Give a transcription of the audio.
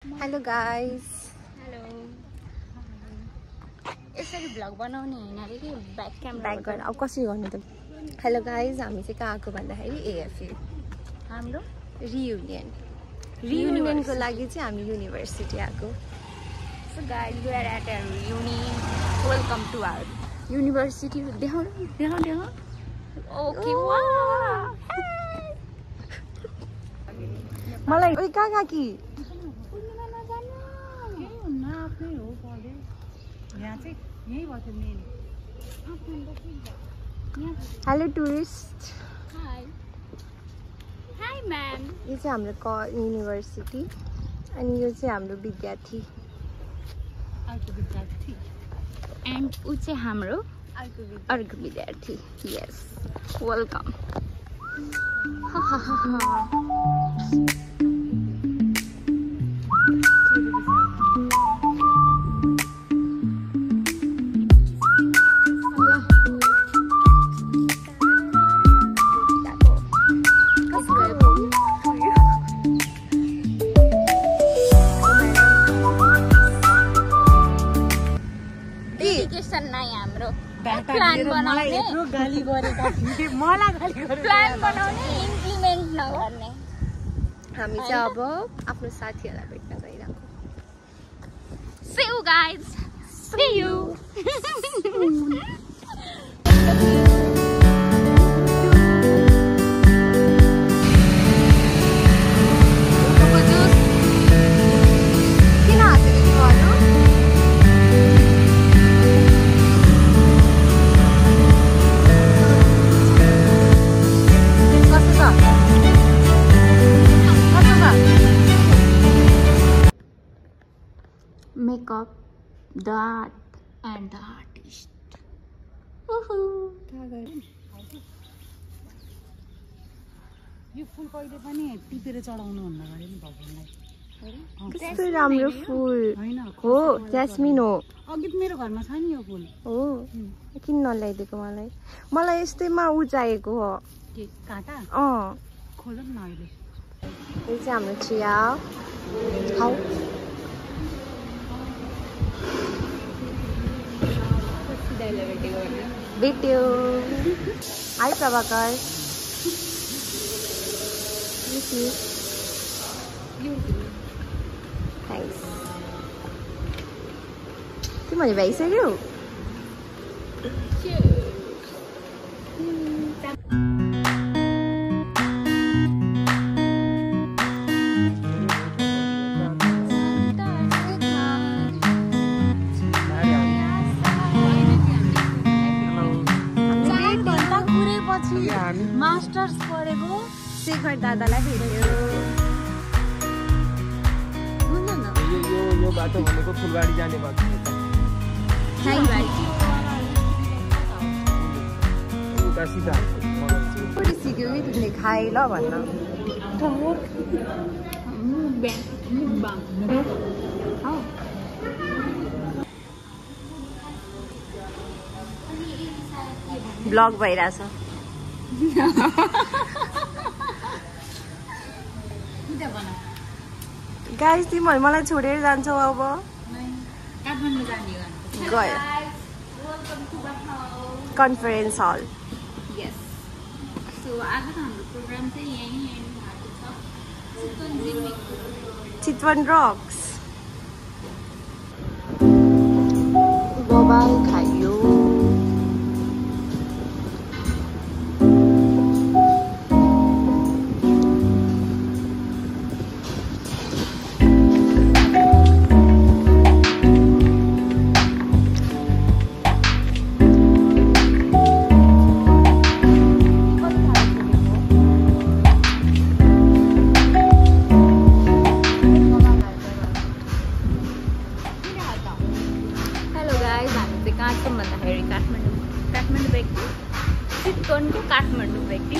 Hello guys. Hello. यसरी vlog बनाउने हैन रे कि ब्याक क्यामेरा ब्याक गर्न अब कसरी गर्नु त हेलो गाइज हामी चाहिँ कहाँ आएको भन्दाखेरि एएफयू हाम्रो रियुनियनको लागि चाहिँ हामी युनिभर्सिटी आएको So guys, we are at our uni. Welcome to our university. देखाउ Okay, wow. मलाई ओइ कहाँ कि hello tourist Hi. Hi ma'am. यो चाहिँ हाम्रो युनिभर्सिटी अनि यो चाहिँ हाम्रो विद्यार्थी And उ चाहिँ हाम्रो अर्को विद्यार्थी. Yes. Welcome. प्लान बनाउने इम्प्लिमेन्ट नगर्ने हामी चाहिँ अब आफ्नो साथीहरूलाई भेट्न गइरहेको See you guys. See you. Makeup, the art, and the artist. यो फुल कहिले पनि टिपेर चढाउनु भन्दा गरे नि भगवानलाई कस्तो राम्रो फुल हो ज्यास्मिन हो अघि मेरो घरमा छ नि यो फुल हो किन नल्याइदिएको मलाई यस्तैमा उ चाहिएको हो के काटा खोलौँ न अहिले यो चाहिँ हाम्रो चिया खाऊ भेट्यो हाई प्रभाकर थ्याङ्क्स तिमीले भ्याइसक्यौ मास्टर्स पढेको शेखर दादालाई भेट्यो यो बाटो भनेको फुलबारी जाने बाटो उता सिधा पुरै सिक्यो कि तिमीले खाए ल भन्न ब्लग भइरहेछ गाइस तिमीहरू मलाई छोडेर जान्छौ अब गयो कन्फरेन्स हल चितवन रक्स मोबाइल खाइयो काठमाडौँ व्यक्ति चितवनको काठमाडौँ व्यक्ति